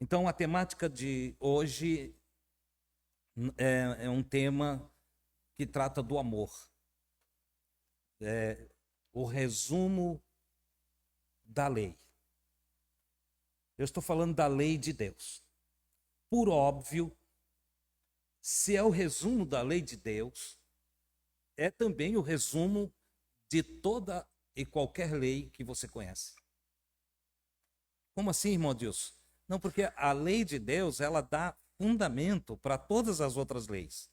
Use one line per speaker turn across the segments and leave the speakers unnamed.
Então, a temática de hoje é um tema que trata do amor. É o resumo da lei. Eu estou falando da lei de Deus. Por óbvio, se é o resumo da lei de Deus, é também o resumo de toda e qualquer lei que você conhece. Como assim, irmão Deus? Não, porque a lei de Deus, ela dá fundamento para todas as outras leis.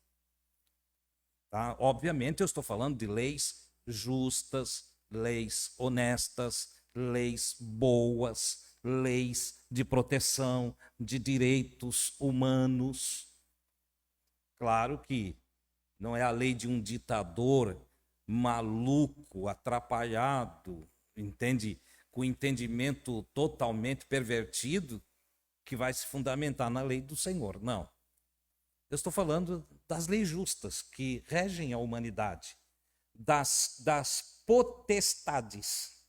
Tá? Obviamente, eu estou falando de leis justas, leis honestas, leis boas, leis de proteção de direitos humanos. Claro que não é a lei de um ditador maluco, atrapalhado, entende? Com entendimento totalmente pervertido, que vai se fundamentar na lei do Senhor. Não. Eu estou falando das leis justas que regem a humanidade, das potestades.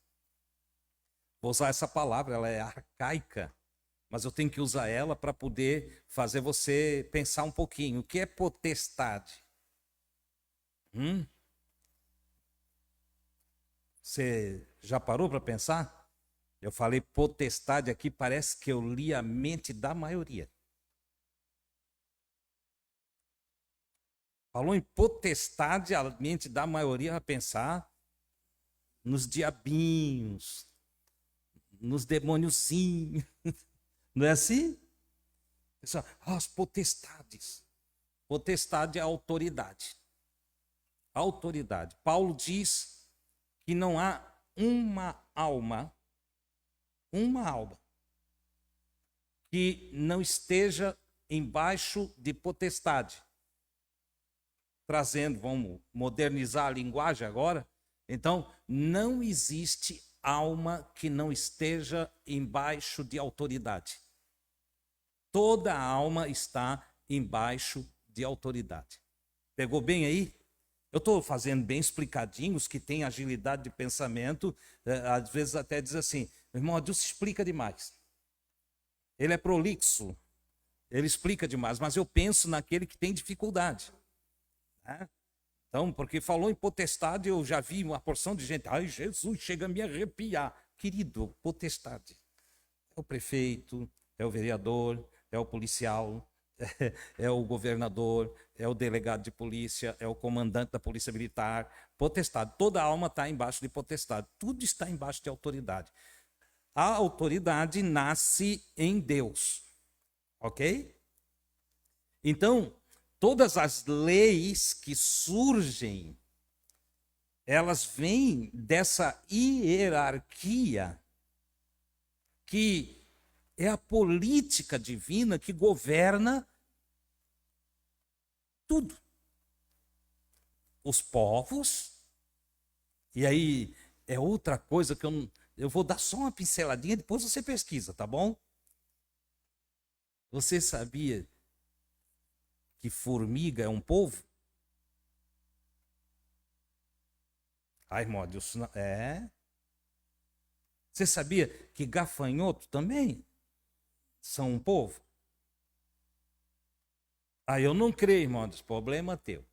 Vou usar essa palavra, ela é arcaica, mas eu tenho que usar ela para poder fazer você pensar um pouquinho. O que é potestade? Você já parou para pensar? Eu falei potestade aqui, parece que eu li a mente da maioria. Falou em potestade, a mente da maioria vai pensar nos diabinhos, nos demôniozinhos. Não é assim? As potestades. Potestade é autoridade. Autoridade. Paulo diz que não há uma alma, que não esteja embaixo de potestade. Trazendo, vamos modernizar a linguagem agora. Então, não existe alma que não esteja embaixo de autoridade. Toda alma está embaixo de autoridade. Pegou bem aí? Eu estou fazendo bem explicadinho, os que têm agilidade de pensamento, às vezes até diz assim, irmão, Deus explica demais. Ele é prolixo, ele explica demais, mas eu penso naquele que tem dificuldade. Né? Então, porque falou em potestade, eu já vi uma porção de gente, ai Jesus, chega a me arrepiar. Querido, potestade. É o prefeito, é o vereador, é o policial, é o governador, é o delegado de polícia, é o comandante da polícia militar. Potestade. Toda alma está embaixo de potestade. Tudo está embaixo de autoridade. A autoridade nasce em Deus. Ok? Então, todas as leis que surgem, elas vêm dessa hierarquia que é a política divina que governa tudo. Os povos, e aí é outra coisa que eu vou dar só uma pinceladinha, depois você pesquisa, tá bom? Você sabia que formiga é um povo? Ai, irmão, Deus, é. Você sabia que gafanhoto também são um povo? Ah, eu não creio, irmão, problema teu.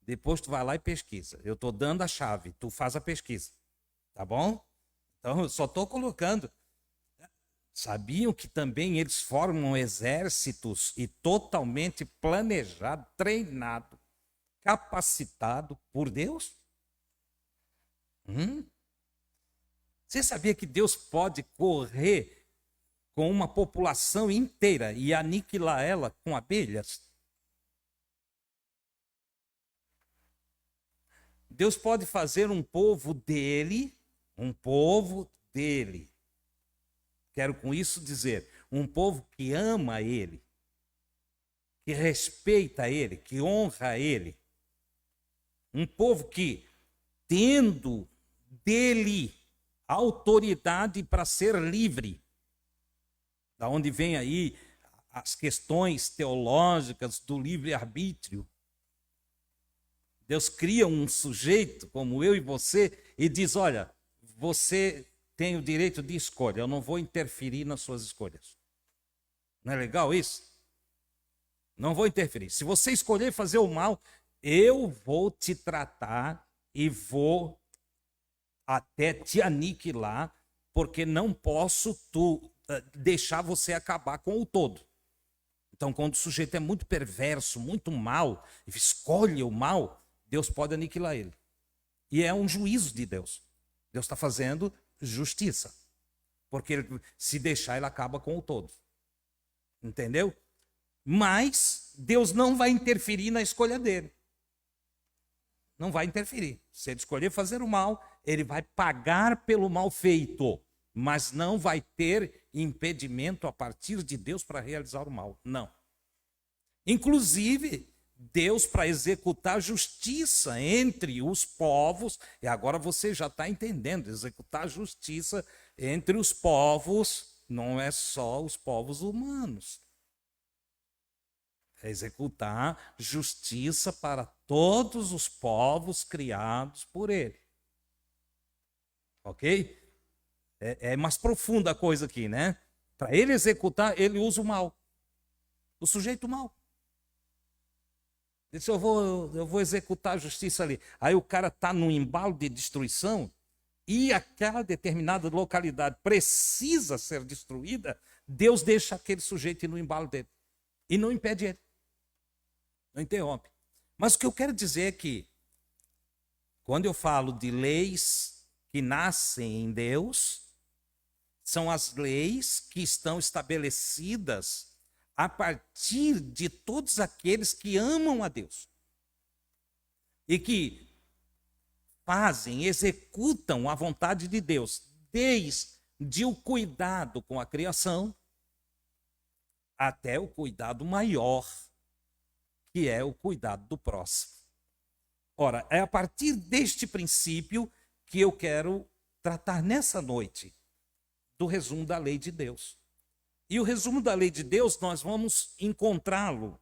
Depois tu vai lá e pesquisa. Eu estou dando a chave, tu faz a pesquisa. Tá bom? Então, eu só estou colocando. Sabiam que também eles formam exércitos e totalmente planejado, treinado, capacitado por Deus? Você sabia que Deus pode correr com uma população inteira e aniquilar ela com abelhas? Deus pode fazer um povo dele. Quero com isso dizer, um povo que ama ele, que respeita ele, que honra ele. Um povo que, tendo dele autoridade para ser livre, da onde vem aí as questões teológicas do livre-arbítrio. Deus cria um sujeito como eu e você e diz, olha, você tem o direito de escolha, eu não vou interferir nas suas escolhas. Não é legal isso? Não vou interferir. Se você escolher fazer o mal, eu vou te tratar e vou até te aniquilar, porque não posso deixar você acabar com o todo. Então, quando o sujeito é muito perverso, muito mal, escolhe o mal, Deus pode aniquilar ele. E é um juízo de Deus. Deus está fazendo justiça. Porque se deixar, ele acaba com o todo. Entendeu? Mas Deus não vai interferir na escolha dele. Não vai interferir. Se ele escolher fazer o mal, ele vai pagar pelo mal feito. Mas não vai ter impedimento a partir de Deus para realizar o mal. Não. Inclusive, Deus, para executar justiça entre os povos, e agora você já está entendendo, executar justiça entre os povos não é só os povos humanos. É executar justiça para todos os povos criados por ele. Ok? É mais profunda a coisa aqui, né? Para ele executar, ele usa o mal. O sujeito mal. Ele disse, eu vou executar a justiça ali. Aí o cara está num embalo de destruição e aquela determinada localidade precisa ser destruída, Deus deixa aquele sujeito ir no embalo dele. E não impede ele. Não interrompe. Mas o que eu quero dizer é que, quando eu falo de leis que nascem em Deus, são as leis que estão estabelecidas a partir de todos aqueles que amam a Deus. E que fazem, executam a vontade de Deus, desde o cuidado com a criação até o cuidado maior, que é o cuidado do próximo. Ora, é a partir deste princípio que eu quero tratar nessa noite do resumo da lei de Deus. E o resumo da lei de Deus, nós vamos encontrá-lo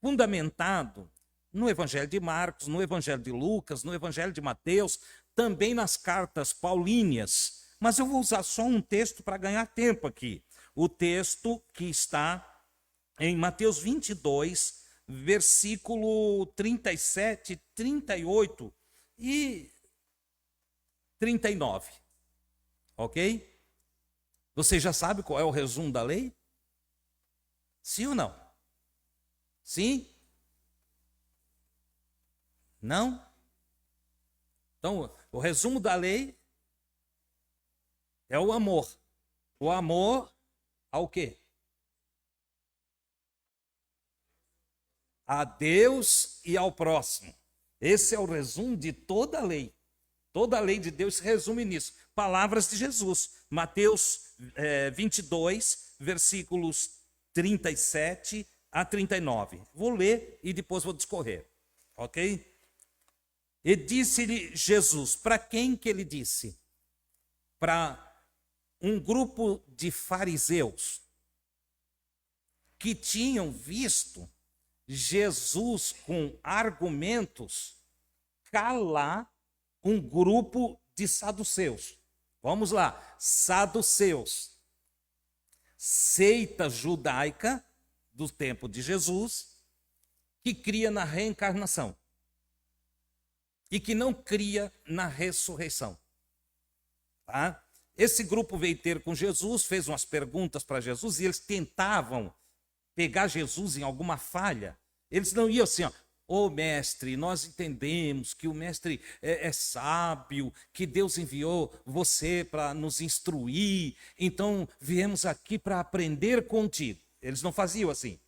fundamentado no Evangelho de Marcos, no Evangelho de Lucas, no Evangelho de Mateus, também nas cartas paulíneas. Mas eu vou usar só um texto para ganhar tempo aqui. O texto que está em Mateus 22, versículo 37, 38 e 39. Ok? Você já sabe qual é o resumo da lei? Sim ou não? Sim? Não? Então, o resumo da lei é o amor. O amor ao quê? A Deus e ao próximo. Esse é o resumo de toda a lei. Toda a lei de Deus se resume nisso. Palavras de Jesus. Mateus 22, versículos 37 a 39. Vou ler e depois vou discorrer. Ok? E disse-lhe Jesus. Para quem que ele disse? Para um grupo de fariseus que tinham visto Jesus com argumentos calar um grupo de saduceus. Vamos lá, saduceus, seita judaica do tempo de Jesus, que cria na reencarnação e que não cria na ressurreição. Tá? Esse grupo veio ter com Jesus, fez umas perguntas para Jesus e eles tentavam pegar Jesus em alguma falha. Eles não iam assim, ó, mestre, nós entendemos que o mestre é sábio, que Deus enviou você para nos instruir, então viemos aqui para aprender contigo. Eles não faziam assim.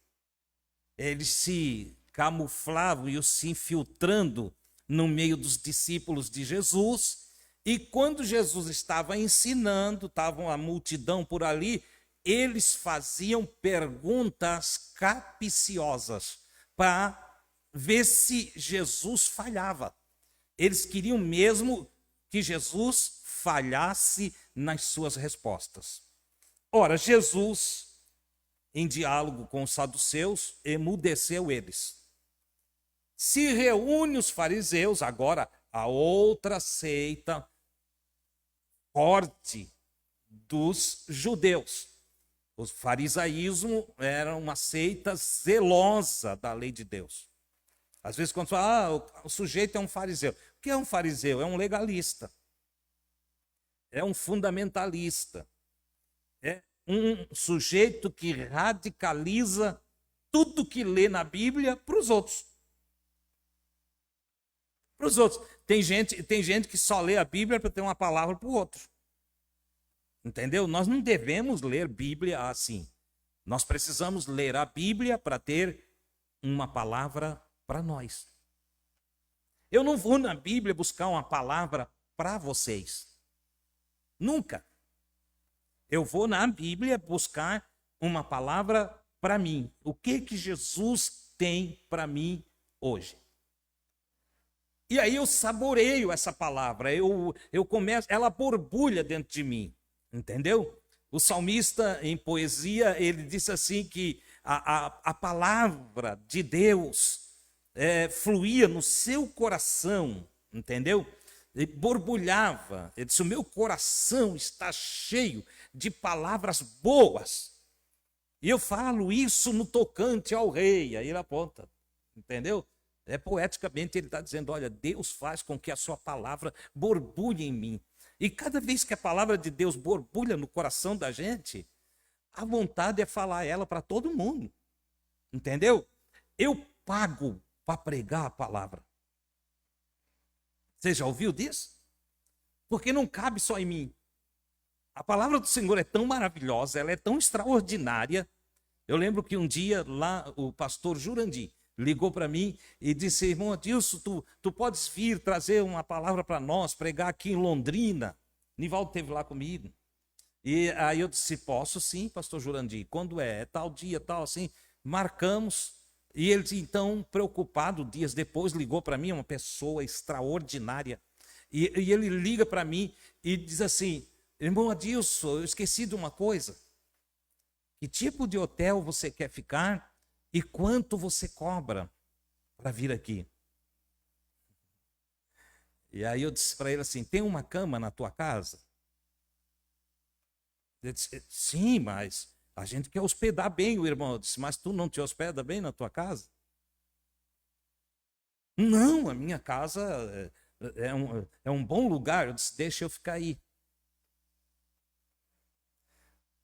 Eles se camuflavam e se infiltrando no meio dos discípulos de Jesus, e quando Jesus estava ensinando, estava a multidão por ali, eles faziam perguntas capciosas para ver se Jesus falhava. Eles queriam mesmo que Jesus falhasse nas suas respostas. Ora, Jesus, em diálogo com os saduceus, emudeceu eles. Se reúne os fariseus, agora a outra seita forte dos judeus. O farisaísmo era uma seita zelosa da lei de Deus. Às vezes, quando fala, o sujeito é um fariseu. O que é um fariseu? É um legalista. É um fundamentalista. É um sujeito que radicaliza tudo que lê na Bíblia para os outros. Para os outros. Tem gente que só lê a Bíblia para ter uma palavra para o outro. Entendeu? Nós não devemos ler Bíblia assim. Nós precisamos ler a Bíblia para ter uma palavra para nós. Eu não vou na Bíblia buscar uma palavra para vocês. Nunca. Eu vou na Bíblia buscar uma palavra para mim. O que Jesus tem para mim hoje? E aí eu saboreio essa palavra, eu começo, ela borbulha dentro de mim, entendeu? O salmista, em poesia, ele disse assim que a palavra de Deus fluía no seu coração, entendeu? Ele borbulhava, ele disse, o meu coração está cheio de palavras boas. E eu falo isso no tocante ao rei, aí ele aponta, entendeu? Poeticamente ele está dizendo, olha, Deus faz com que a sua palavra borbulhe em mim. E cada vez que a palavra de Deus borbulha no coração da gente, a vontade é falar ela para todo mundo. Entendeu? Eu pago para pregar a palavra. Você já ouviu disso? Porque não cabe só em mim. A palavra do Senhor é tão maravilhosa, ela é tão extraordinária. Eu lembro que um dia lá o pastor Jurandir ligou para mim e disse, irmão Adilson, tu podes vir trazer uma palavra para nós, pregar aqui em Londrina. Nivaldo esteve lá comigo. E aí eu disse, posso sim, pastor Jurandir. Quando é? É tal dia, tal, assim. Marcamos. E ele, então, preocupado, dias depois, ligou para mim, uma pessoa extraordinária. E ele liga para mim e diz assim, irmão Adilson, eu esqueci de uma coisa. Que tipo de hotel você quer ficar? E quanto você cobra para vir aqui? E aí eu disse para ele assim, tem uma cama na tua casa? Ele disse, sim, mas a gente quer hospedar bem o irmão. Eu disse, mas tu não te hospeda bem na tua casa? Não, a minha casa é um bom lugar. Eu disse, deixa eu ficar aí.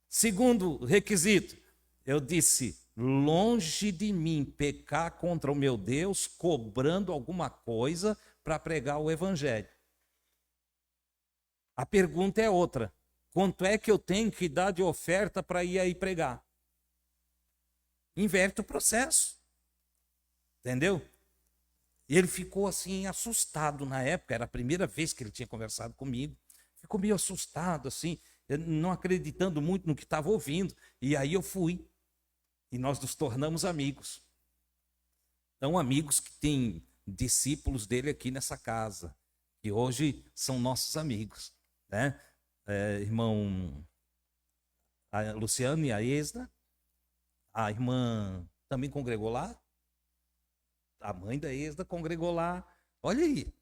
Segundo requisito, eu disse, longe de mim pecar contra o meu Deus, cobrando alguma coisa para pregar o evangelho. A pergunta é outra. Quanto é que eu tenho que dar de oferta para ir aí pregar? Inverte o processo. Entendeu? E ele ficou assim assustado na época, era a primeira vez que ele tinha conversado comigo. Ficou meio assustado assim, não acreditando muito no que estava ouvindo. E aí eu fui. E nós nos tornamos amigos. Então, amigos que têm discípulos dele aqui nessa casa, que hoje são nossos amigos, né? Irmão a Luciano e a Esna, a irmã também congregou lá, a mãe da Esna congregou lá. Olha aí,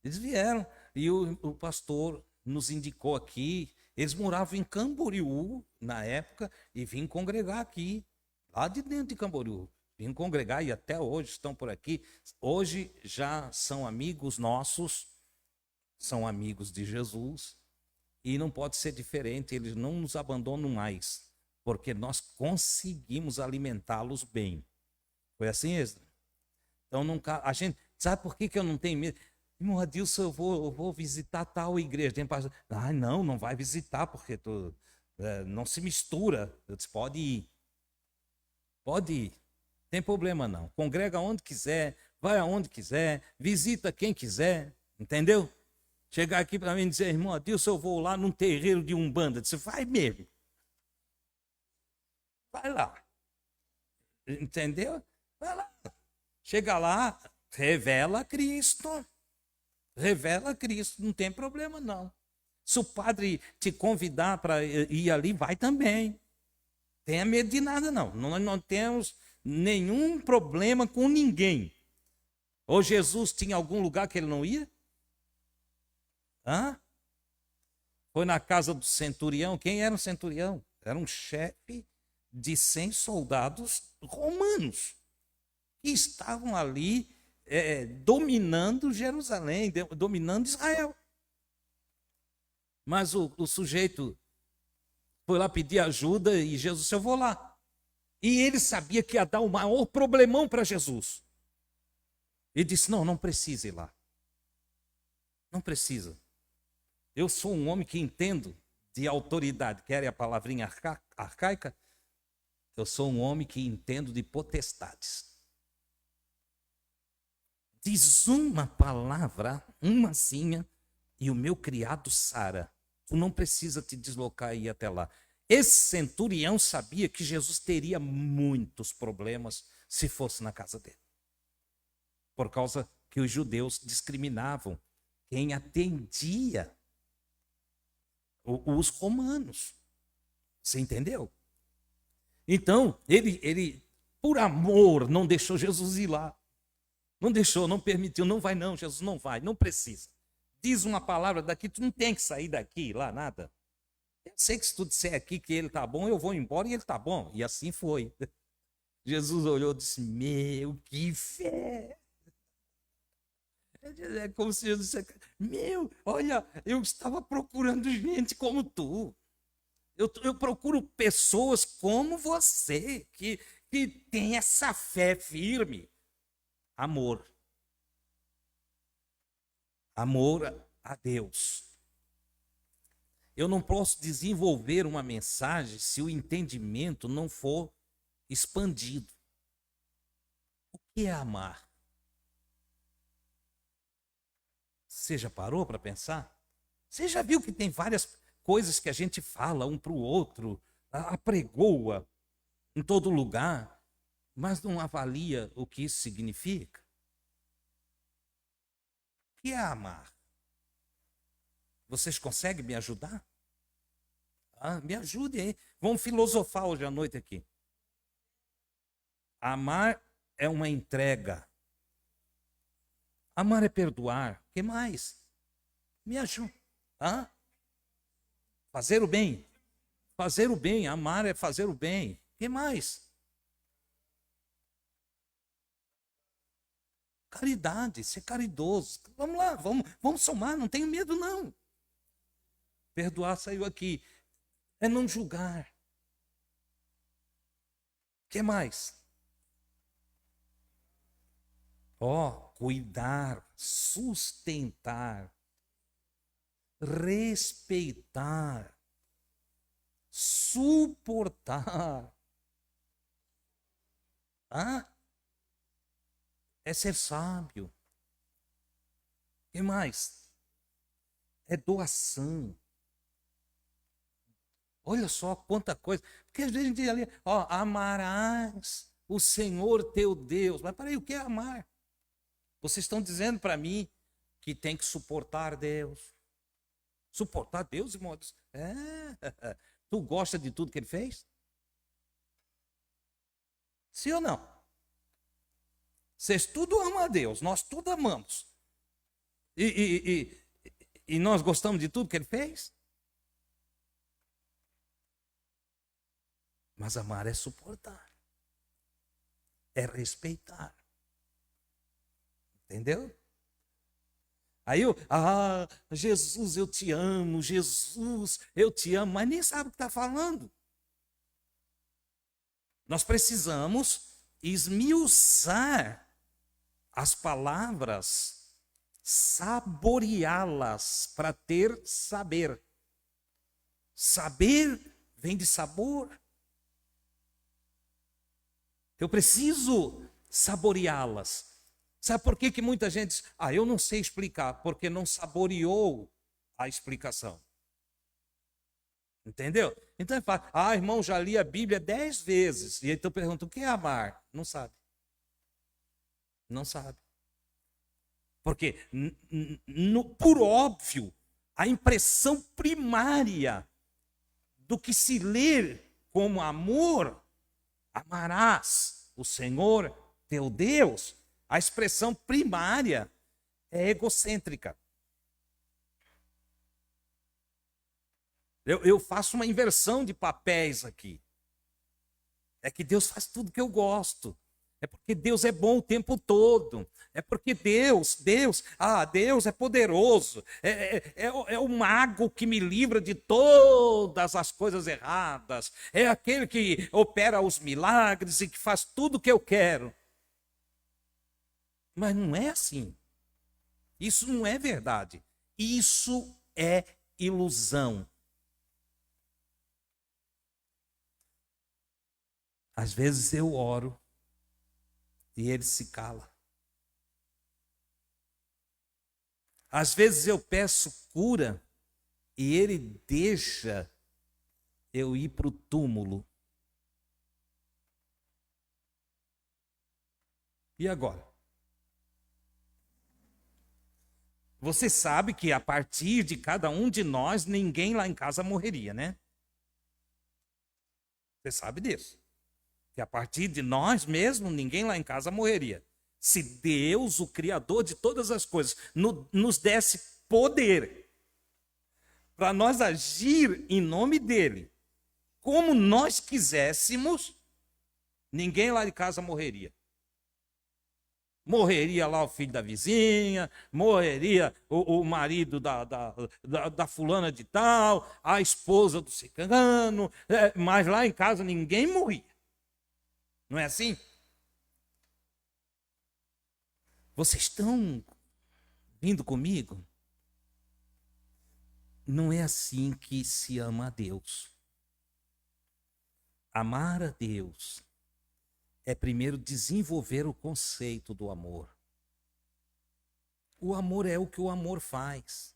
eles vieram e o pastor nos indicou aqui. Eles moravam em Camboriú na época e vinham congregar aqui, lá de dentro de Camboriú. Vinham congregar e até hoje estão por aqui. Hoje já são amigos nossos, são amigos de Jesus. E não pode ser diferente, eles não nos abandonam mais, porque nós conseguimos alimentá-los bem. Foi assim, Esdra? Então, a gente, sabe por que eu não tenho medo? Irmão Adilson, eu vou visitar tal igreja. Tem pastor, não vai visitar, porque não se mistura. Eu disse, pode ir. Pode ir. Não tem problema não. Congrega onde quiser, vai aonde quiser, visita quem quiser, entendeu? Chegar aqui para mim e dizer, irmão Adilson, eu vou lá num terreiro de Umbanda. Eu disse, vai mesmo. Vai lá. Entendeu? Vai lá. Chega lá, revela Cristo. Revela Cristo, não tem problema não. Se o padre te convidar para ir ali, vai também. Tenha medo de nada não. Nós não temos nenhum problema com ninguém. Ou Jesus tinha algum lugar que ele não ia? Foi na casa do centurião. Quem era o centurião? Era um chefe de 100 soldados romanos que estavam ali dominando Jerusalém, dominando Israel. Mas o sujeito foi lá pedir ajuda e Jesus disse, eu vou lá. E ele sabia que ia dar o maior problemão para Jesus. Ele disse, não precisa ir lá. Não precisa. Eu sou um homem que entendo de autoridade. Querem a palavrinha arcaica? Eu sou um homem que entendo de potestades. Diz uma palavra, umazinha, e o meu criado sara. Tu não precisa te deslocar e ir até lá. Esse centurião sabia que Jesus teria muitos problemas se fosse na casa dele. Por causa que os judeus discriminavam quem atendia os romanos. Você entendeu? Então, ele, por amor, não deixou Jesus ir lá. Não deixou, não permitiu, não vai não, Jesus não vai, não precisa. Diz uma palavra daqui, tu não tem que sair daqui, lá, nada. Eu sei que se tu disser aqui que ele está bom, eu vou embora e ele está bom. E assim foi. Jesus olhou e disse, meu, que fé. É como se Jesus dissesse, meu, olha, eu estava procurando gente como tu. Eu procuro pessoas como você, que tem essa fé firme. Amor. Amor a Deus. Eu não posso desenvolver uma mensagem se o entendimento não for expandido. O que é amar? Você já parou para pensar? Você já viu que tem várias coisas que a gente fala um para o outro, apregoa em todo lugar, mas não avalia o que isso significa? O que é amar? Vocês conseguem me ajudar? Me ajudem aí. Vamos filosofar hoje à noite aqui. Amar é uma entrega. Amar é perdoar. O que mais? Me ajuda. Fazer o bem. Fazer o bem. Amar é fazer o bem. O que mais? Caridade, ser caridoso. Vamos lá, vamos somar, não tenho medo não. Perdoar saiu aqui. É não julgar. O que mais? Cuidar, sustentar, respeitar, suportar. É ser sábio. O que mais? É doação. Olha só quanta coisa. Porque às vezes a gente diz ali, amarás o Senhor teu Deus. Mas peraí, o que é amar? Vocês estão dizendo para mim que tem que suportar Deus. Suportar Deus, irmãos? Tu gosta de tudo que ele fez? Sim ou não? Vocês tudo amam a Deus, nós tudo amamos. E nós gostamos de tudo que ele fez? Mas amar é suportar. É respeitar. Entendeu? Aí Jesus, eu te amo, Jesus, eu te amo, mas nem sabe o que está falando. Nós precisamos esmiuçar as palavras, saboreá-las para ter saber. Saber vem de sabor. Eu preciso saboreá-las. Sabe por que muita gente diz, eu não sei explicar, porque não saboreou a explicação. Entendeu? Então ele fala, irmão, já li a Bíblia 10 vezes. E aí tu pergunta, o que é amar? Não sabe. Não sabe. Porque, por óbvio, a impressão primária do que se lê como amor, amarás o Senhor teu Deus, a expressão primária é egocêntrica. Eu faço uma inversão de papéis aqui. É que Deus faz tudo que eu gosto. É porque Deus é bom o tempo todo. É porque Deus é poderoso. É o mago que me livra de todas as coisas erradas. É aquele que opera os milagres e que faz tudo o que eu quero. Mas não é assim. Isso não é verdade. Isso é ilusão. Às vezes eu oro e ele se cala. Às vezes eu peço cura e ele deixa eu ir para o túmulo. E agora? Você sabe que a partir de cada um de nós, ninguém lá em casa morreria, né? Você sabe disso. Que a partir de nós mesmo, ninguém lá em casa morreria. Se Deus, o Criador de todas as coisas, nos desse poder para nós agir em nome dele, como nós quiséssemos, ninguém lá de casa morreria. Morreria lá o filho da vizinha, morreria o marido da fulana de tal, a esposa do cigano, mas lá em casa ninguém morria. Não é assim? Vocês estão vindo comigo? Não é assim que se ama a Deus. Amar a Deus é primeiro desenvolver o conceito do amor. O amor é o que o amor faz.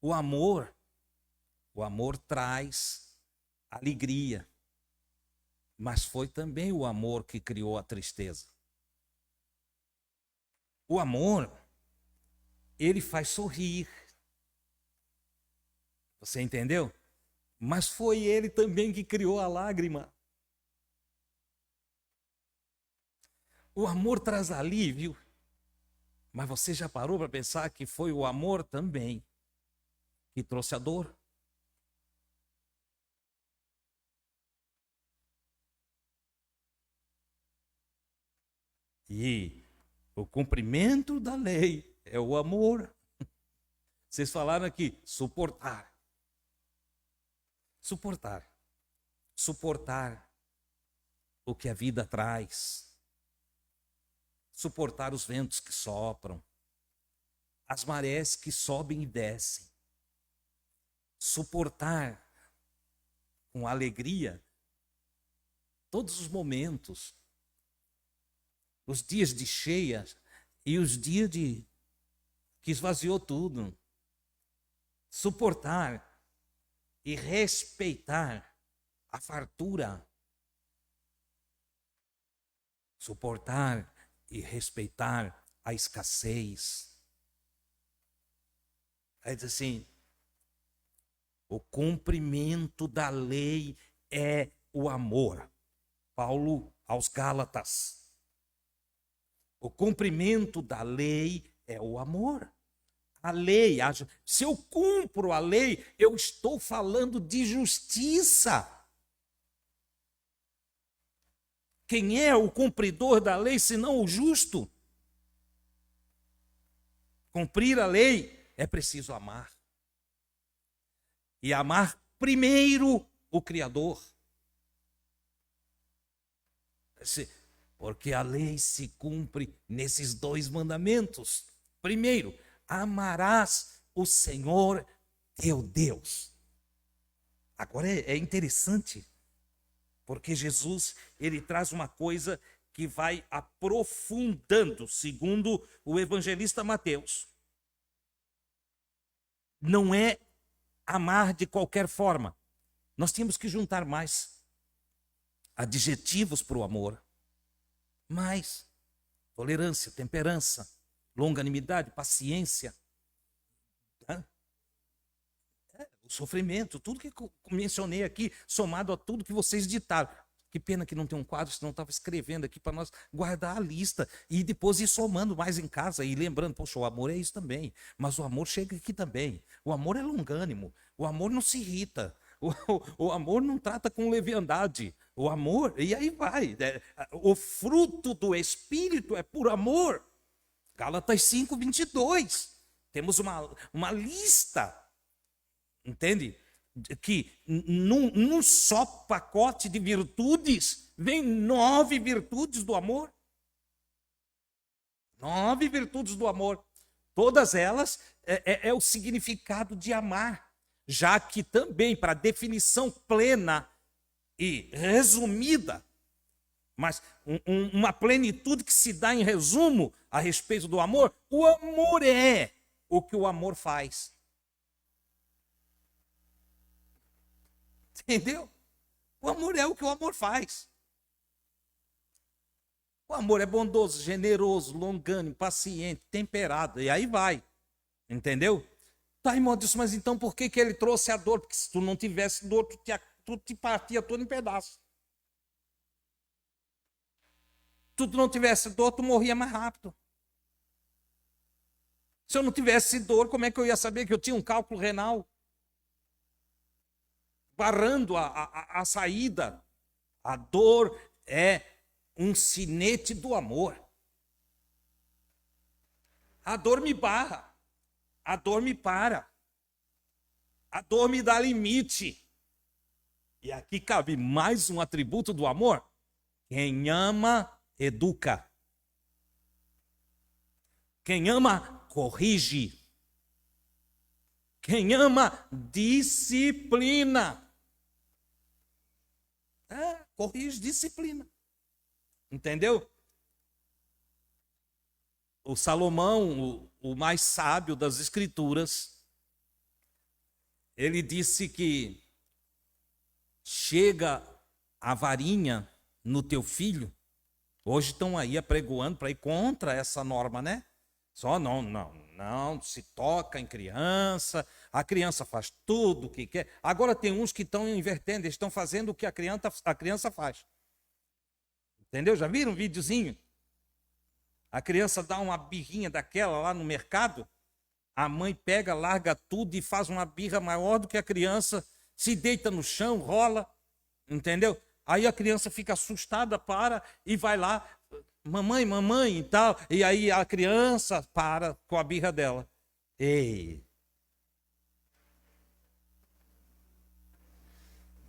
O amor traz alegria. Mas foi também o amor que criou a tristeza. O amor, ele faz sorrir. Você entendeu? Mas foi ele também que criou a lágrima. O amor traz alívio. Mas você já parou para pensar que foi o amor também que trouxe a dor? E o cumprimento da lei é o amor. Vocês falaram aqui, suportar. Suportar. Suportar o que a vida traz. Suportar os ventos que sopram. As marés que sobem e descem. Suportar com alegria todos os momentos. Os dias de cheia e os dias que esvaziou tudo. Suportar e respeitar a fartura. Suportar e respeitar a escassez. Aí diz assim, o cumprimento da lei é o amor. Paulo aos Gálatas. O cumprimento da lei é o amor. A lei, se eu cumpro a lei, eu estou falando de justiça. Quem é o cumpridor da lei, senão o justo? Cumprir a lei é preciso amar. E amar primeiro o Criador. Porque a lei se cumpre nesses dois mandamentos. Primeiro, amarás o Senhor teu Deus. Agora é interessante, porque Jesus ele traz uma coisa que vai aprofundando, segundo o evangelista Mateus. Não é amar de qualquer forma. Nós temos que juntar mais adjetivos para o amor. Mais tolerância, temperança, longanimidade, paciência, o sofrimento, tudo que eu mencionei aqui, somado a tudo que vocês ditaram. Que pena que não tem um quadro, senão eu estava escrevendo aqui para nós guardar a lista e depois ir somando mais em casa e lembrando, poxa, o amor é isso também, mas o amor chega aqui também. O amor é longânimo, O amor não se irrita. O amor não trata com leviandade. O amor, e aí vai. O fruto do Espírito é por amor. Gálatas 5:22. Temos uma lista, entende? Que num só pacote de virtudes, vem 9 virtudes do amor. 9 virtudes do amor. Todas elas é o significado de amar. Já que também, para definição plena e resumida, mas uma plenitude que se dá em resumo a respeito do amor, o amor é o que o amor faz. Entendeu? O amor é o que o amor faz. O amor é bondoso, generoso, longânimo, paciente, temperado, e aí vai. Entendeu? Tá, irmão, disse, mas então por que ele trouxe a dor? Porque se tu não tivesse dor, tu te partia todo em pedaços. Se tu não tivesse dor, tu morria mais rápido. Se eu não tivesse dor, como é que eu ia saber que eu tinha um cálculo renal? Barrando a saída. A dor é um sinete do amor. A dor me barra. A dor me para. A dor me dá limite. E aqui cabe mais um atributo do amor. Quem ama, educa. Quem ama, corrige. Quem ama, disciplina. Corrige, disciplina. Entendeu? O Salomão, o mais sábio das Escrituras, ele disse que chega a varinha no teu filho. Hoje estão aí apregoando para ir contra essa norma, né? Só não se toca em criança, a criança faz tudo o que quer. Agora tem uns que estão invertendo, eles estão fazendo o que a criança faz. Entendeu? Já viram um videozinho? A criança dá uma birrinha daquela lá no mercado, a mãe pega, larga tudo e faz uma birra maior do que a criança, se deita no chão, rola, entendeu? Aí a criança fica assustada, para e vai lá, mamãe e tal, e aí a criança para com a birra dela. Ei!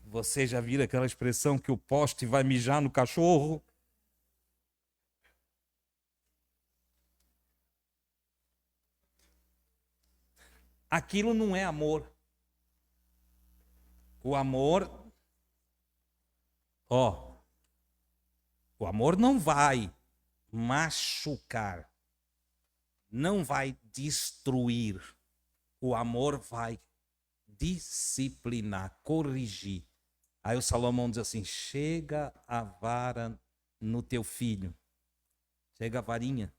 Você já viu aquela expressão que o poste vai mijar no cachorro? Aquilo não é amor. O amor, o amor não vai machucar, não vai destruir. O amor vai disciplinar, corrigir. Aí o Salomão diz assim: chega a vara no teu filho, chega a varinha.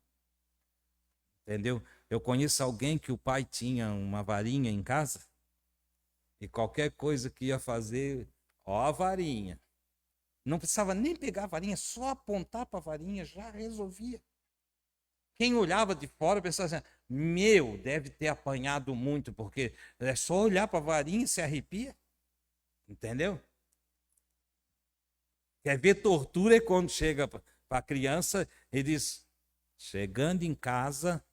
Entendeu? Eu conheço alguém que o pai tinha uma varinha em casa e qualquer coisa que ia fazer, a varinha. Não precisava nem pegar a varinha, só apontar para a varinha já resolvia. Quem olhava de fora pensava assim: deve ter apanhado muito, porque é só olhar para a varinha e se arrepia. Entendeu? Quer ver tortura é quando chega para a criança e diz: chegando em casa,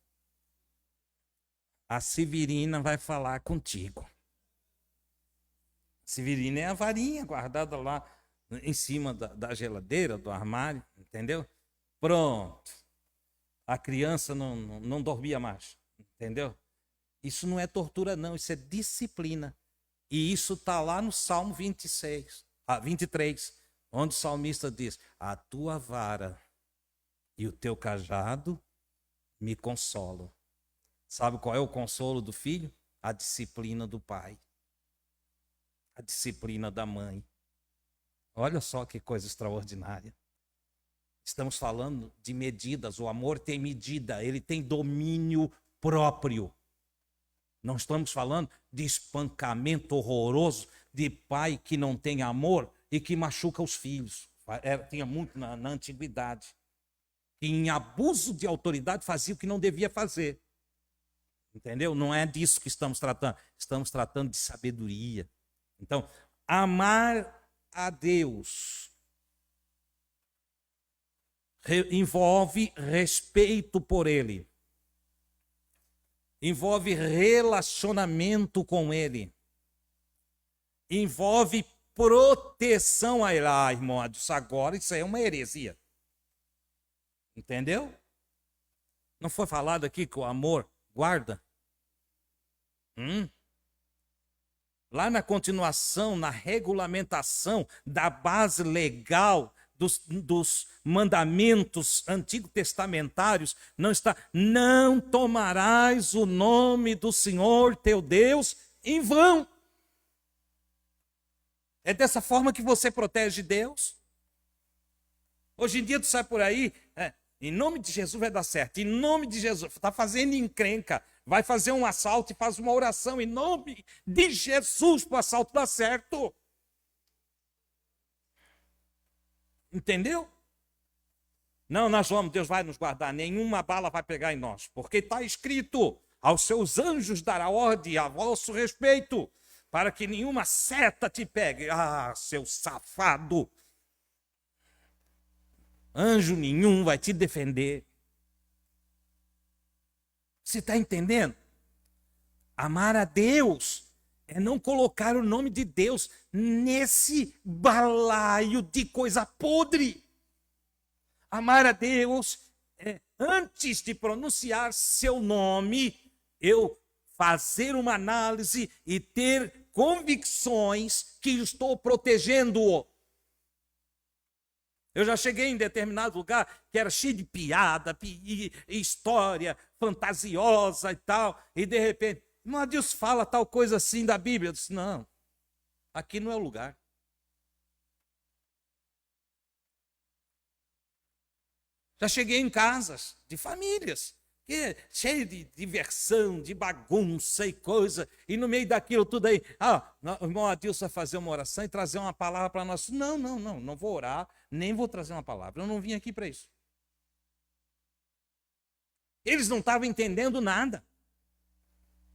a Severina vai falar contigo. Severina é a varinha guardada lá em cima da geladeira, do armário, entendeu? Pronto. A criança não dormia mais, entendeu? Isso não é tortura, não, isso é disciplina. E isso está lá no Salmo 23, onde o salmista diz: a tua vara e o teu cajado me consolam. Sabe qual é o consolo do filho? A disciplina do pai. A disciplina da mãe. Olha só que coisa extraordinária. Estamos falando de medidas. O amor tem medida, ele tem domínio próprio. Não estamos falando de espancamento horroroso de pai que não tem amor e que machuca os filhos. Tinha muito na antiguidade. Que em abuso de autoridade fazia o que não devia fazer. Entendeu? Não é disso que estamos tratando. Estamos tratando de sabedoria. Então, amar a Deus envolve respeito por Ele. Envolve relacionamento com Ele. Envolve proteção a Ele. Ah, irmão, agora isso aí é uma heresia. Entendeu? Não foi falado aqui que o amor guarda? Lá na continuação, na regulamentação da base legal dos mandamentos antigo-testamentários, não está: não tomarás o nome do Senhor teu Deus em vão. É dessa forma que você protege Deus. Hoje em dia tu sai por aí, em nome de Jesus vai dar certo, em nome de Jesus, está fazendo encrenca, vai fazer um assalto e faz uma oração em nome de Jesus para o assalto dar certo. Entendeu? Não, Deus vai nos guardar, nenhuma bala vai pegar em nós, porque está escrito: aos seus anjos dará ordem a vosso respeito, para que nenhuma seta te pegue. Ah, seu safado! Anjo nenhum vai te defender. Você está entendendo? Amar a Deus é não colocar o nome de Deus nesse balaio de coisa podre. Amar a Deus é, antes de pronunciar seu nome, eu fazer uma análise e ter convicções que estou protegendo-o. Eu já cheguei em determinado lugar que era cheio de piada, história fantasiosa e tal, e de repente, não, Deus fala tal coisa assim da Bíblia. Eu disse: não, aqui não é o lugar. Já cheguei em casas de famílias, cheio de diversão, de bagunça e coisa, e no meio daquilo tudo aí, o irmão Adilson vai fazer uma oração e trazer uma palavra para nós. Não vou orar, nem vou trazer uma palavra, eu não vim aqui para isso. Eles não estavam entendendo nada,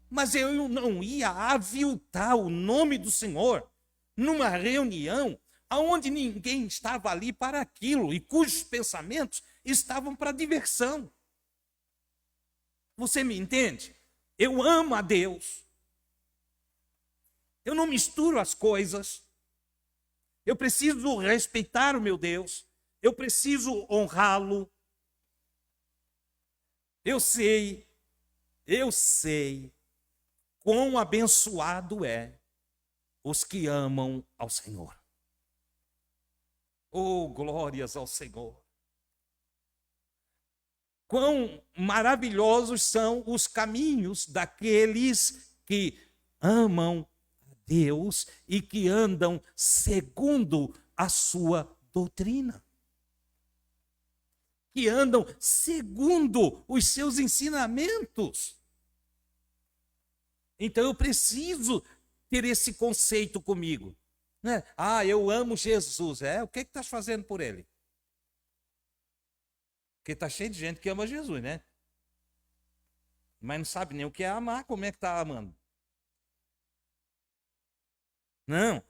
mas eu não ia aviltar o nome do Senhor numa reunião onde ninguém estava ali para aquilo e cujos pensamentos estavam para diversão. Você me entende? Eu amo a Deus. Eu não misturo as coisas. Eu preciso respeitar o meu Deus. Eu preciso honrá-lo. Eu sei quão abençoado é os que amam ao Senhor. Oh, glórias ao Senhor. Quão maravilhosos são os caminhos daqueles que amam a Deus e que andam segundo a sua doutrina. Que andam segundo os seus ensinamentos. Então eu preciso ter esse conceito comigo. Né? Eu amo Jesus. O que estás fazendo por ele? Porque está cheio de gente que ama Jesus, né? Mas não sabe nem o que é amar, como é que está amando? Não,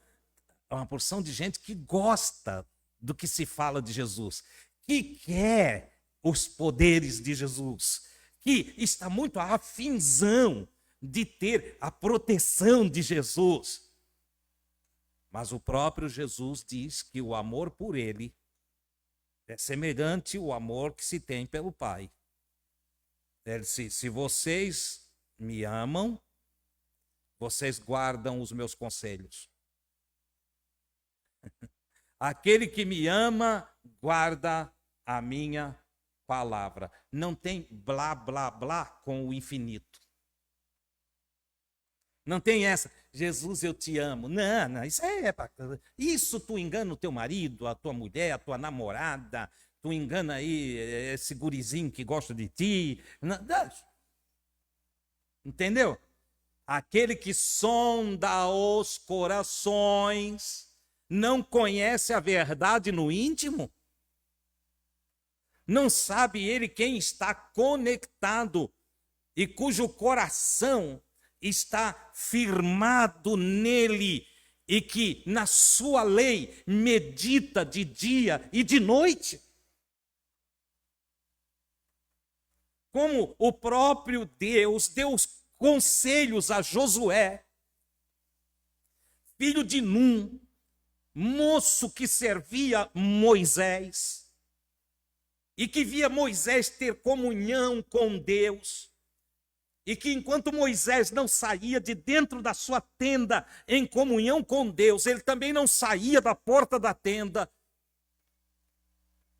é uma porção de gente que gosta do que se fala de Jesus, que quer os poderes de Jesus, que está muito afinzão de ter a proteção de Jesus. Mas o próprio Jesus diz que o amor por ele é semelhante ao amor que se tem pelo Pai. Ele disse: se vocês me amam, vocês guardam os meus conselhos. Aquele que me ama, guarda a minha palavra. Não tem blá, blá, blá com o infinito. Não tem essa: Jesus, eu te amo. Não, isso tu engana o teu marido, a tua mulher, a tua namorada, tu engana aí esse gurizinho que gosta de ti. Entendeu? Aquele que sonda os corações não conhece a verdade no íntimo? Não sabe ele quem está conectado e cujo coração está firmado nele, e que na sua lei medita de dia e de noite. Como o próprio Deus deu conselhos a Josué, filho de Num, moço que servia Moisés, e que via Moisés ter comunhão com Deus, e que enquanto Moisés não saía de dentro da sua tenda em comunhão com Deus, ele também não saía da porta da tenda.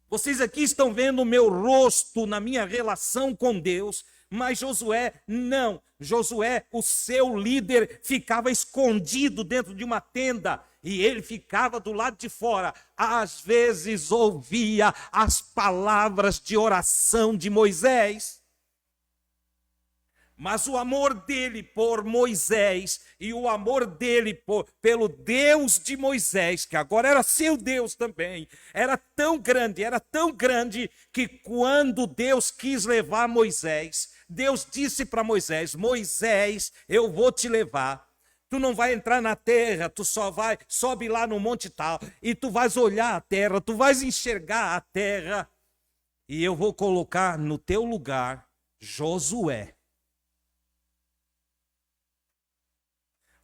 Vocês aqui estão vendo o meu rosto na minha relação com Deus, mas Josué não. Josué, o seu líder, ficava escondido dentro de uma tenda e ele ficava do lado de fora. Às vezes ouvia as palavras de oração de Moisés. Mas o amor dele por Moisés e o amor dele pelo Deus de Moisés, que agora era seu Deus também, era tão grande, que quando Deus quis levar Moisés, Deus disse para Moisés: Moisés, eu vou te levar. Tu não vai entrar na terra, tu sobe lá no monte tal, e tu vais olhar a terra, tu vais enxergar a terra, e eu vou colocar no teu lugar Josué,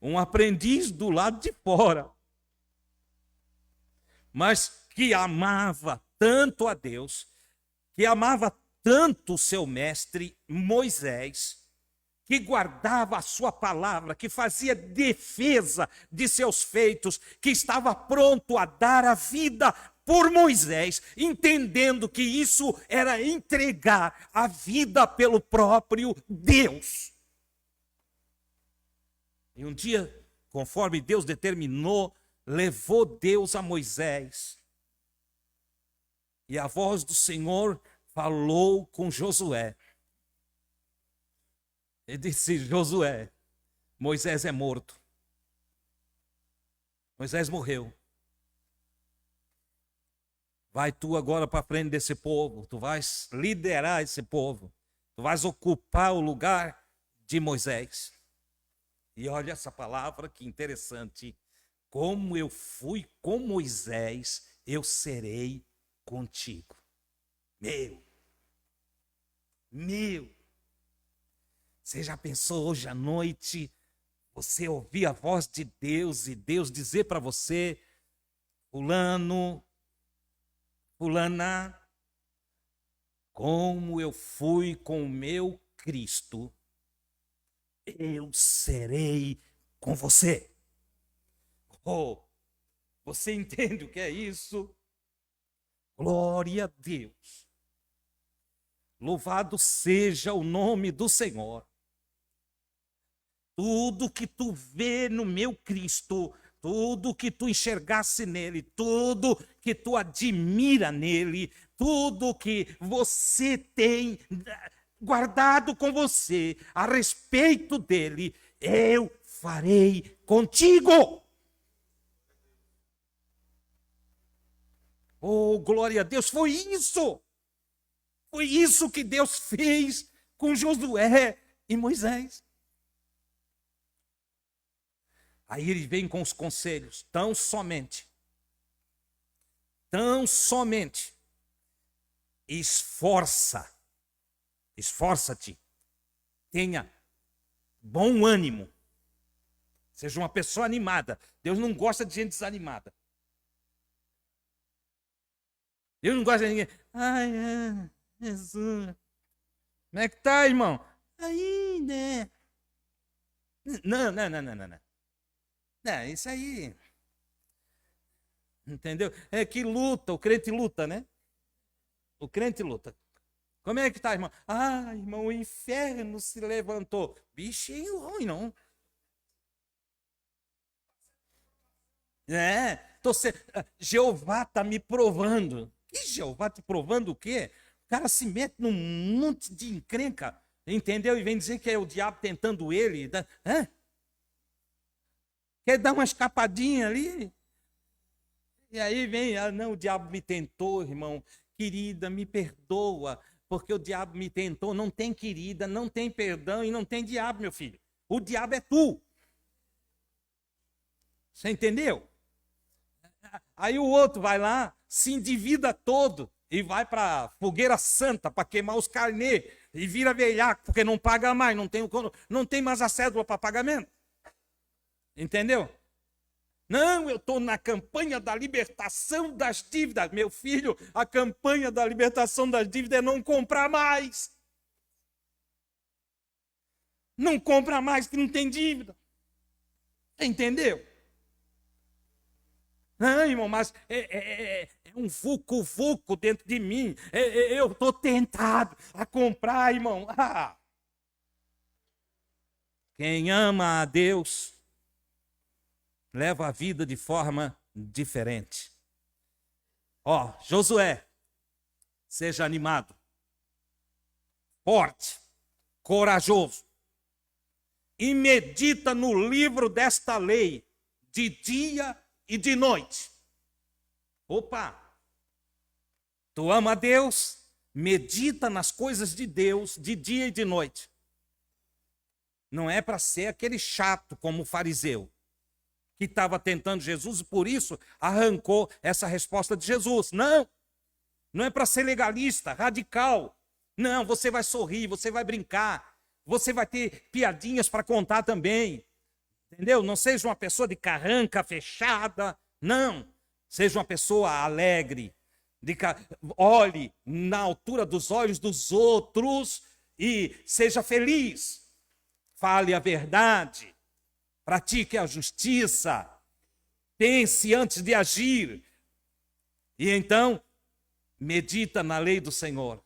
um aprendiz do lado de fora, mas que amava tanto a Deus, que amava tanto o seu mestre Moisés, que guardava a sua palavra, que fazia defesa de seus feitos, que estava pronto a dar a vida por Moisés, entendendo que isso era entregar a vida pelo próprio Deus. E um dia, conforme Deus determinou, levou Deus a Moisés. E a voz do Senhor falou com Josué. Ele disse: Josué, Moisés é morto. Moisés morreu. Vai tu agora para frente desse povo. Tu vais liderar esse povo. Tu vais ocupar o lugar de Moisés. E olha essa palavra que interessante. Como eu fui com Moisés, eu serei contigo. Meu. Você já pensou hoje à noite, você ouvir a voz de Deus e Deus dizer para você: fulano, fulana, como eu fui com o meu Cristo, eu serei com você. Oh, você entende o que é isso? Glória a Deus. Louvado seja o nome do Senhor. Tudo que tu vê no meu Cristo, tudo que tu enxergasse nele, tudo que tu admira nele, tudo que você tem guardado com você a respeito dele, eu farei contigo. Oh, glória a Deus, foi isso. Foi isso que Deus fez com Josué e Moisés. Aí ele vem com os conselhos: tão somente, esforça-te, tenha bom ânimo, seja uma pessoa animada. Deus não gosta de gente desanimada. Deus não gosta de ninguém. Ai, Jesus, como é que tá, irmão? Aí, né? Não. Não, isso aí. Entendeu? É que luta, o crente luta, né? O crente luta. Como é que tá, irmão? Ah, irmão, o inferno se levantou. Bichinho ruim, não. Jeová está me provando. E Jeová te provando o quê? O cara se mete num monte de encrenca, entendeu? E vem dizer que é o diabo tentando ele. Quer dar uma escapadinha ali? E aí vem, não, o diabo me tentou, irmão. Querida, me perdoa. porque o diabo me tentou. Não tem querida, não tem perdão e não tem diabo, meu filho. O diabo é tu. Você entendeu? Aí o outro vai lá, se endivida todo e vai para a fogueira santa para queimar os carnês e vira velhaco porque não paga mais, não tem mais a cédula para pagamento. Entendeu? Não, eu estou na campanha da libertação das dívidas. Meu filho, a campanha da libertação das dívidas é não comprar mais. Não compra mais que não tem dívida. Entendeu? Não, irmão, mas é um vucu-vucu dentro de mim. Eu estou tentado a comprar, irmão. Quem ama a Deus leva a vida de forma diferente. Josué, seja animado, forte, corajoso, e medita no livro desta lei de dia e de noite. Tu ama a Deus, medita nas coisas de Deus de dia e de noite. Não é para ser aquele chato como o fariseu, que estava tentando Jesus e por isso arrancou essa resposta de Jesus. Não é para ser legalista, radical. Não, você vai sorrir, você vai brincar, você vai ter piadinhas para contar também. Entendeu? Não seja uma pessoa de carranca fechada, não. Seja uma pessoa alegre. Olhe na altura dos olhos dos outros e seja feliz. Fale a verdade. Pratique a justiça. Pense antes de agir. E então, medita na lei do Senhor.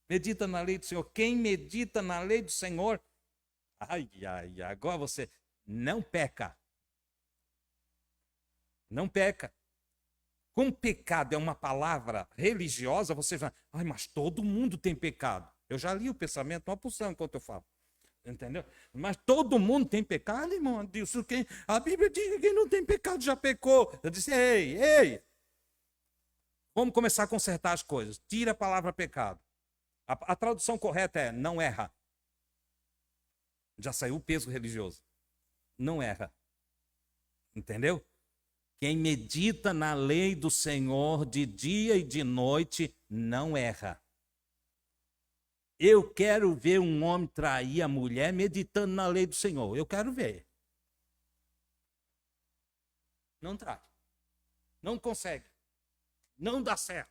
Medita na lei do Senhor. Quem medita na lei do Senhor, agora você não peca. Não peca. Como pecado é uma palavra religiosa, você vai, mas todo mundo tem pecado. Eu já li o pensamento, uma porção enquanto eu falo. Entendeu? Mas todo mundo tem pecado, irmão. A Bíblia diz que quem não tem pecado já pecou. Eu disse, ei, vamos começar a consertar as coisas. Tira a palavra pecado. A tradução correta é não erra. Já saiu o peso religioso. Não erra. Entendeu? Quem medita na lei do Senhor de dia e de noite não erra. Eu quero ver um homem trair a mulher meditando na lei do Senhor. Eu quero ver. Não trai. Não consegue. Não dá certo.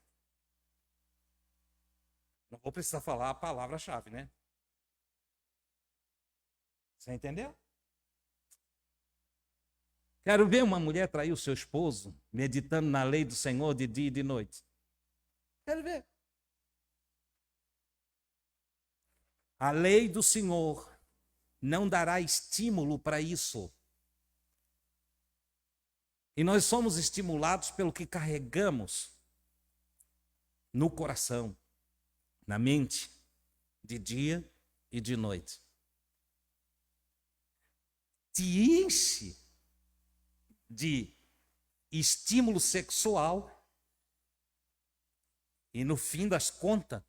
Não vou precisar falar a palavra-chave, né? Você entendeu? Quero ver uma mulher trair o seu esposo meditando na lei do Senhor de dia e de noite. Quero ver. A lei do Senhor não dará estímulo para isso. E nós somos estimulados pelo que carregamos no coração, na mente, de dia e de noite. Te enche de estímulo sexual e no fim das contas,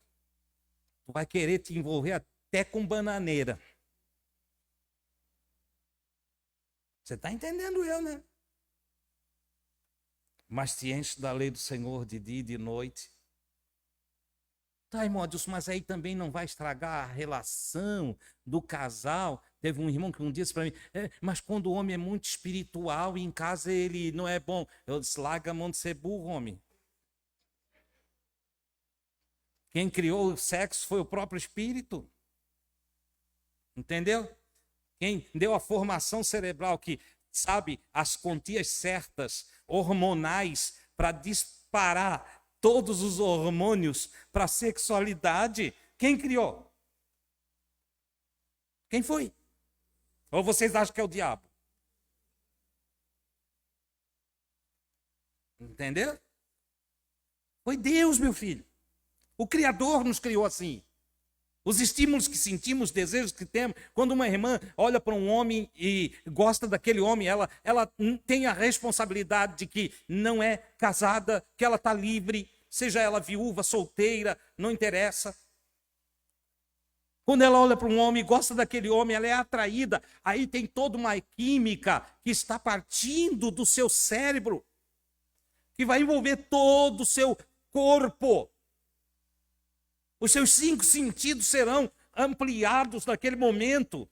tu vai querer te envolver até com bananeira. Você está entendendo eu, né? Mas te enche da lei do Senhor de dia e de noite. Tá, irmão Adilson, mas aí também não vai estragar a relação do casal. Teve um irmão que um dia disse para mim, mas quando o homem é muito espiritual e em casa ele não é bom. Eu disse, larga a mão de ser burro, homem. Quem criou o sexo foi o próprio Espírito. Entendeu? Quem deu a formação cerebral que sabe as quantias certas, hormonais, para disparar todos os hormônios para a sexualidade, quem criou? Quem foi? Ou vocês acham que é o diabo? Entendeu? Foi Deus, meu filho. O Criador nos criou assim. Os estímulos que sentimos, os desejos que temos, quando uma irmã olha para um homem e gosta daquele homem, ela tem a responsabilidade de que não é casada, que ela está livre, seja ela viúva, solteira, não interessa. Quando ela olha para um homem e gosta daquele homem, ela é atraída. Aí tem toda uma química que está partindo do seu cérebro, que vai envolver todo o seu corpo. Os seus 5 sentidos serão ampliados naquele momento.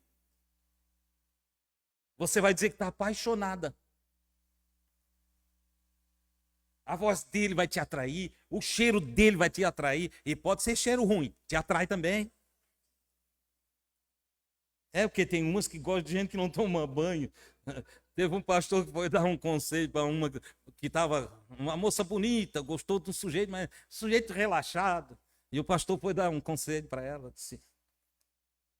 Você vai dizer que está apaixonada. A voz dele vai te atrair, o cheiro dele vai te atrair, e pode ser cheiro ruim, te atrai também. Porque tem umas que gostam de gente que não toma banho. Teve um pastor que foi dar um conselho para uma que estava, uma moça bonita, gostou do sujeito, mas sujeito relaxado. E o pastor foi dar um conselho para ela. Disse,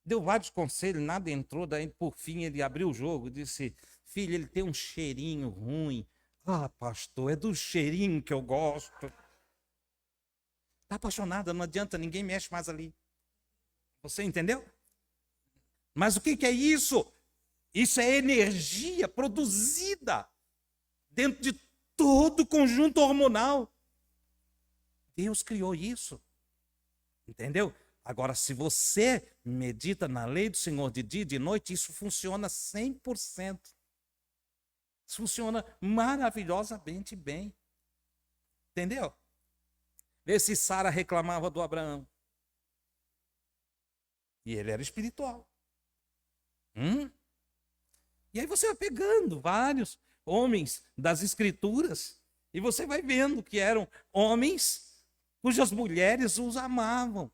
deu vários conselhos, nada entrou. Daí, por fim, ele abriu o jogo e disse: filho, ele tem um cheirinho ruim. Ah, pastor, é do cheirinho que eu gosto. Está apaixonada, não adianta, ninguém mexe mais ali. Você entendeu? Mas o que é isso? Isso é energia produzida dentro de todo o conjunto hormonal. Deus criou isso. Entendeu? Agora, se você medita na lei do Senhor de dia e de noite, isso funciona 100%. Isso funciona maravilhosamente bem. Entendeu? Vê se Sara reclamava do Abraão. E ele era espiritual. E aí você vai pegando vários homens das Escrituras e você vai vendo que eram homens cujas mulheres os amavam,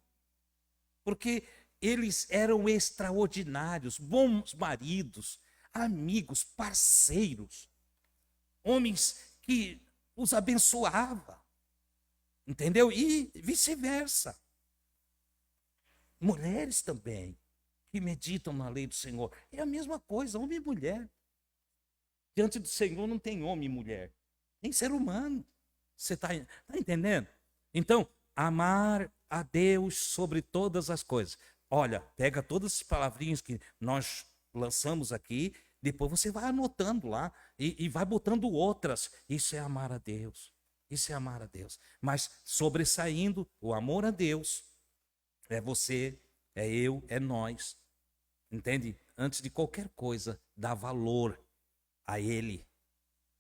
porque eles eram extraordinários, bons maridos, amigos, parceiros, homens que os abençoavam, entendeu? E vice-versa. Mulheres também, que meditam na lei do Senhor. É a mesma coisa, homem e mulher. Diante do Senhor não tem homem e mulher, tem ser humano. Você está entendendo? Então, amar a Deus sobre todas as coisas. Olha, pega todas as palavrinhas que nós lançamos aqui, depois você vai anotando lá e vai botando outras. Isso é amar a Deus. Isso é amar a Deus. Mas sobressaindo o amor a Deus, é você, é eu, é nós. Entende? Antes de qualquer coisa, dá valor a Ele.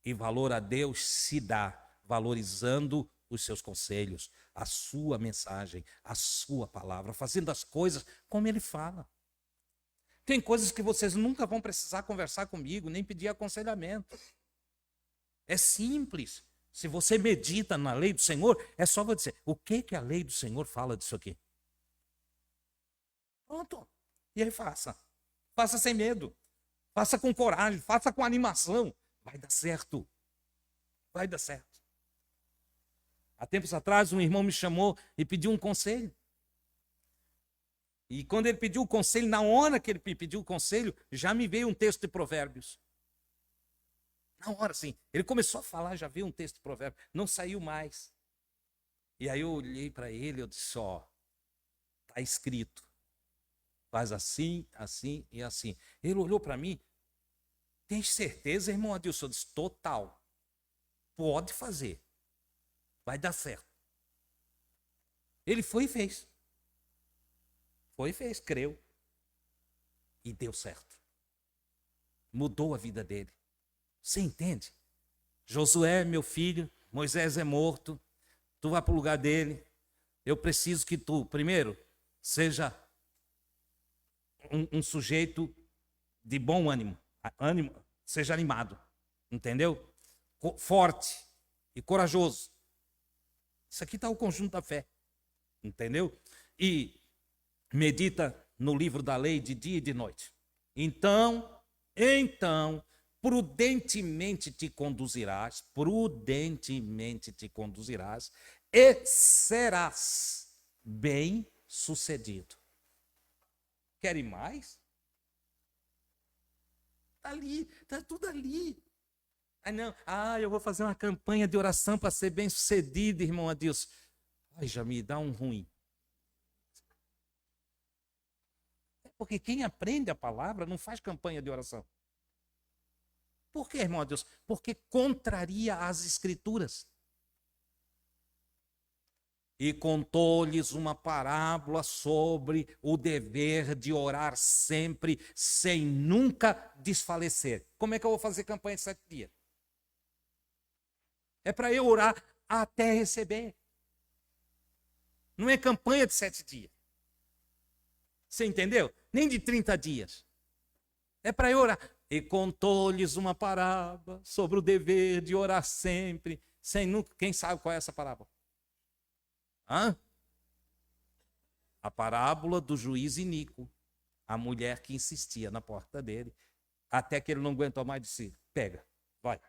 E valor a Deus se dá valorizando os seus conselhos, a sua mensagem, a sua palavra, fazendo as coisas como Ele fala. Tem coisas que vocês nunca vão precisar conversar comigo, nem pedir aconselhamento. É simples. Se você medita na lei do Senhor, é só você dizer, o que a lei do Senhor fala disso aqui? Pronto. E aí faça. Faça sem medo. Faça com coragem, faça com animação. Vai dar certo. Vai dar certo. Há tempos atrás, um irmão me chamou e pediu um conselho. E quando ele pediu o conselho, na hora que ele pediu o conselho, já me veio um texto de Provérbios. Na hora, sim. Ele começou a falar, já veio um texto de Provérbios. Não saiu mais. E aí eu olhei para ele, eu disse, está escrito. Faz assim, assim e assim. Ele olhou para mim. Tem certeza, irmão Adilson? Eu disse, total. Pode fazer. Vai dar certo. Ele foi e fez. Foi e fez, creu. E deu certo. Mudou a vida dele. Você entende? Josué, meu filho, Moisés é morto. Tu vai para o lugar dele. Eu preciso que tu, primeiro, seja um sujeito de bom ânimo, seja animado, entendeu? Forte e corajoso. Isso aqui está o conjunto da fé, entendeu? E medita no livro da lei de dia e de noite. Então, prudentemente te conduzirás e serás bem sucedido. Querem mais? Está ali, está tudo ali. Não, eu vou fazer uma campanha de oração para ser bem sucedido, irmão Adilson. Já me dá um ruim. Porque quem aprende a palavra não faz campanha de oração. Por quê, irmão Adilson? Porque contraria as Escrituras. e contou-lhes uma parábola sobre o dever de orar sempre, sem nunca desfalecer. Como é que eu vou fazer campanha de 7 dias? É para eu orar até receber. Não é campanha de 7 dias. Você entendeu? Nem de 30 dias. É para eu orar. E contou-lhes uma parábola sobre o dever de orar sempre, sem nunca. Quem sabe qual é essa parábola? Hã? A parábola do juiz iníquo. A mulher que insistia na porta dele, até que ele não aguentou mais, disse: pega, vai,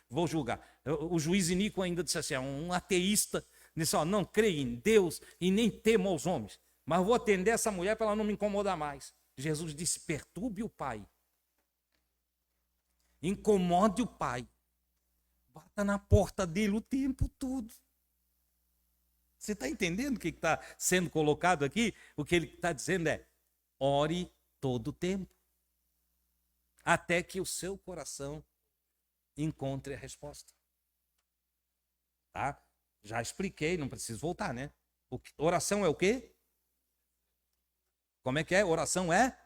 vou julgar. O juiz iníquo ainda disse assim, um ateísta, disse: ó, não creio em Deus e nem temo aos homens, mas vou atender essa mulher para ela não me incomodar mais. Jesus disse: perturbe o pai. Incomode o pai. Bata na porta dele o tempo todo. Você está entendendo o que está sendo colocado aqui? O que ele está dizendo é: ore todo o tempo, até que o seu coração encontre a resposta. Tá? Já expliquei, não preciso voltar, né? Oração é o quê? Como é que é? Oração é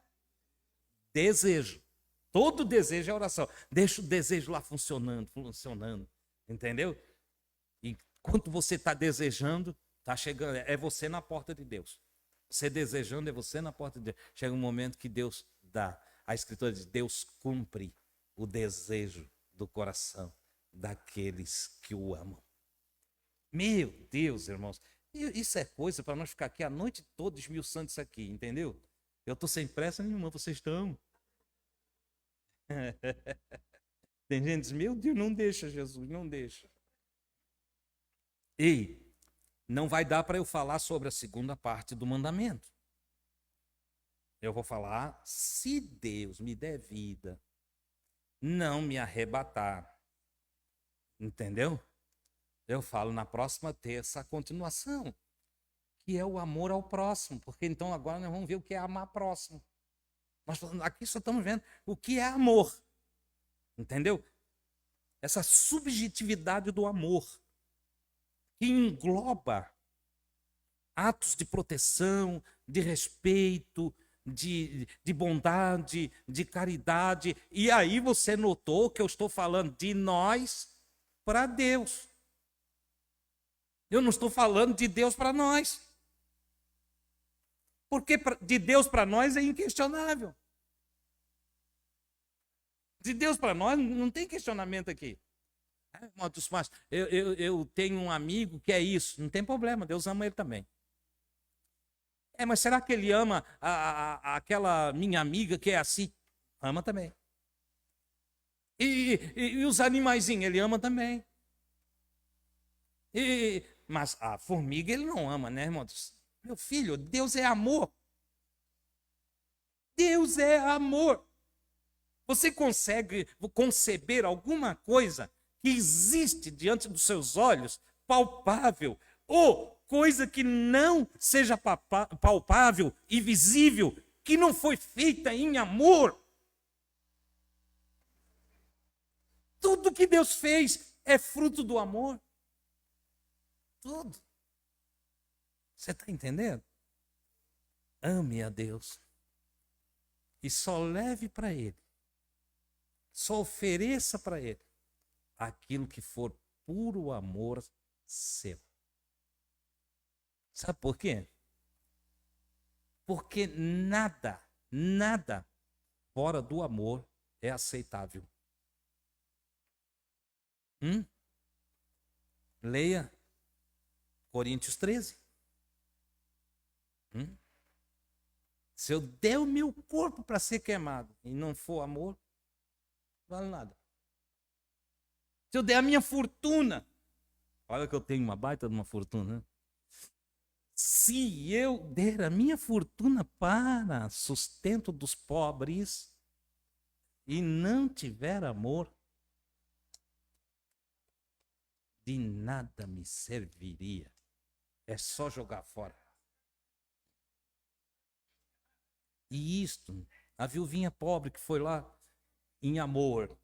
desejo. Todo desejo é oração. Deixa o desejo lá funcionando. Entendeu? E enquanto você está desejando, está chegando, é você na porta de Deus. Você desejando, é você na porta de Deus. Chega um momento que Deus dá. A Escritura diz: Deus cumpre o desejo do coração daqueles que o amam. Meu Deus, irmãos, isso é coisa para nós ficar aqui a noite toda esmiuçando isso aqui, entendeu? Eu estou sem pressa nenhuma, vocês estão. Tem gente que diz: meu Deus, não deixa, Jesus, não deixa. E não vai dar para eu falar sobre a segunda parte do mandamento. Eu vou falar: se Deus me der vida, não me arrebatar. Entendeu? Eu falo na próxima terça a continuação, que é o amor ao próximo, porque então agora nós vamos ver o que é amar próximo. Nós aqui só estamos vendo o que é amor. Entendeu? Essa subjetividade do amor, que engloba atos de proteção, de respeito, de bondade, de caridade. E aí você notou que eu estou falando de nós para Deus. Eu não estou falando de Deus para nós. Porque de Deus para nós é inquestionável. De Deus para nós não tem questionamento aqui. Eu tenho um amigo que é isso. Não tem problema, Deus ama ele também. Mas será que ele ama aquela minha amiga que é assim? Ama também. E os animaizinhos, ele ama também. Mas a formiga ele não ama, né, irmãos? Meu filho, Deus é amor. Deus é amor. Você consegue conceber alguma coisa que existe diante dos seus olhos, palpável, ou coisa que não seja palpável e visível, que não foi feita em amor? Tudo que Deus fez é fruto do amor. Tudo. Você está entendendo? Ame a Deus. E só leve para Ele. Só ofereça para Ele aquilo que for puro amor seu. Sabe por quê? Porque nada fora do amor é aceitável. Leia Coríntios 13. Se eu der o meu corpo para ser queimado e não for amor, não vale nada. Se eu der a minha fortuna, olha que eu tenho uma baita de uma fortuna, né? Se eu der a minha fortuna para sustento dos pobres e não tiver amor, de nada me serviria. É só jogar fora. E isto, a viuvinha pobre que foi lá em amor,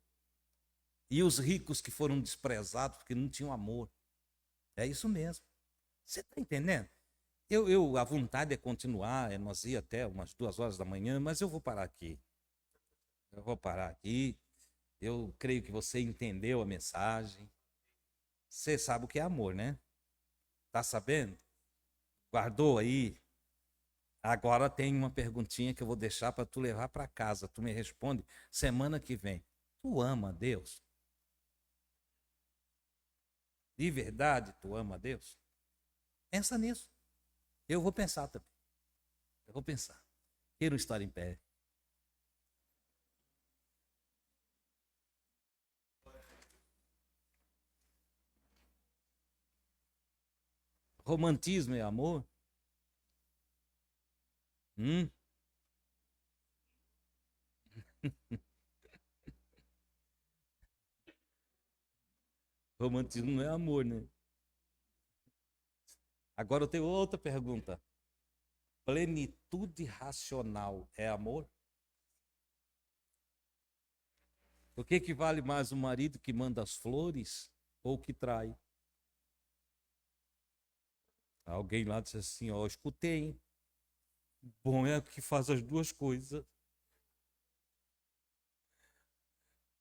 e os ricos que foram desprezados porque não tinham amor. É isso mesmo. Você está entendendo? A vontade é continuar, é nós ir até umas 2 horas da manhã, mas eu vou parar aqui. Eu vou parar aqui. Eu creio que você entendeu a mensagem. Você sabe o que é amor, né? Tá sabendo? Guardou aí? Agora tem uma perguntinha que eu vou deixar para tu levar para casa. Tu me responde semana que vem. Tu ama a Deus? De verdade, tu ama a Deus? Pensa nisso. Eu vou pensar também. Eu vou pensar. Quero estar em pé. Romantismo é amor? Hum? Romantismo não é amor, né? Agora eu tenho outra pergunta. Plenitude racional é amor? O que que vale mais o marido que manda as flores ou que trai? Alguém lá disse assim, ó, escutei, hein? Bom é o que faz as duas coisas.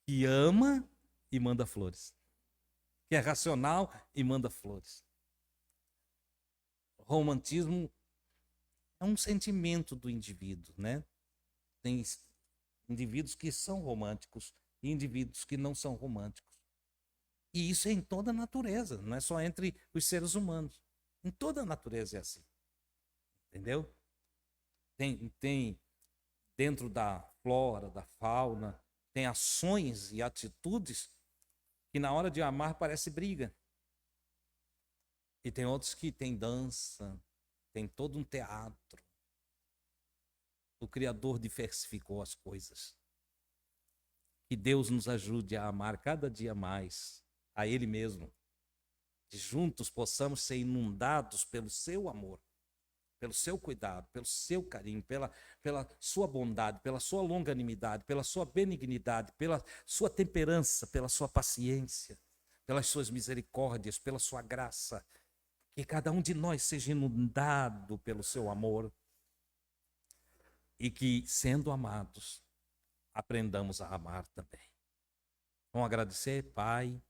Que ama e manda flores. Que é racional e manda flores. Romantismo é um sentimento do indivíduo, né? Tem indivíduos que são românticos e indivíduos que não são românticos. E isso é em toda a natureza, não é só entre os seres humanos. Em toda a natureza é assim, entendeu? Tem dentro da flora, da fauna, tem ações e atitudes que na hora de amar parece briga. E tem outros que tem dança, tem todo um teatro. O Criador diversificou as coisas. Que Deus nos ajude a amar cada dia mais a Ele mesmo. Que juntos possamos ser inundados pelo seu amor, pelo seu cuidado, pelo seu carinho, pela sua bondade, pela sua longanimidade, pela sua benignidade, pela sua temperança, pela sua paciência, pelas suas misericórdias, pela sua graça. Que cada um de nós seja inundado pelo seu amor e que, sendo amados, aprendamos a amar também. Vamos agradecer, Pai.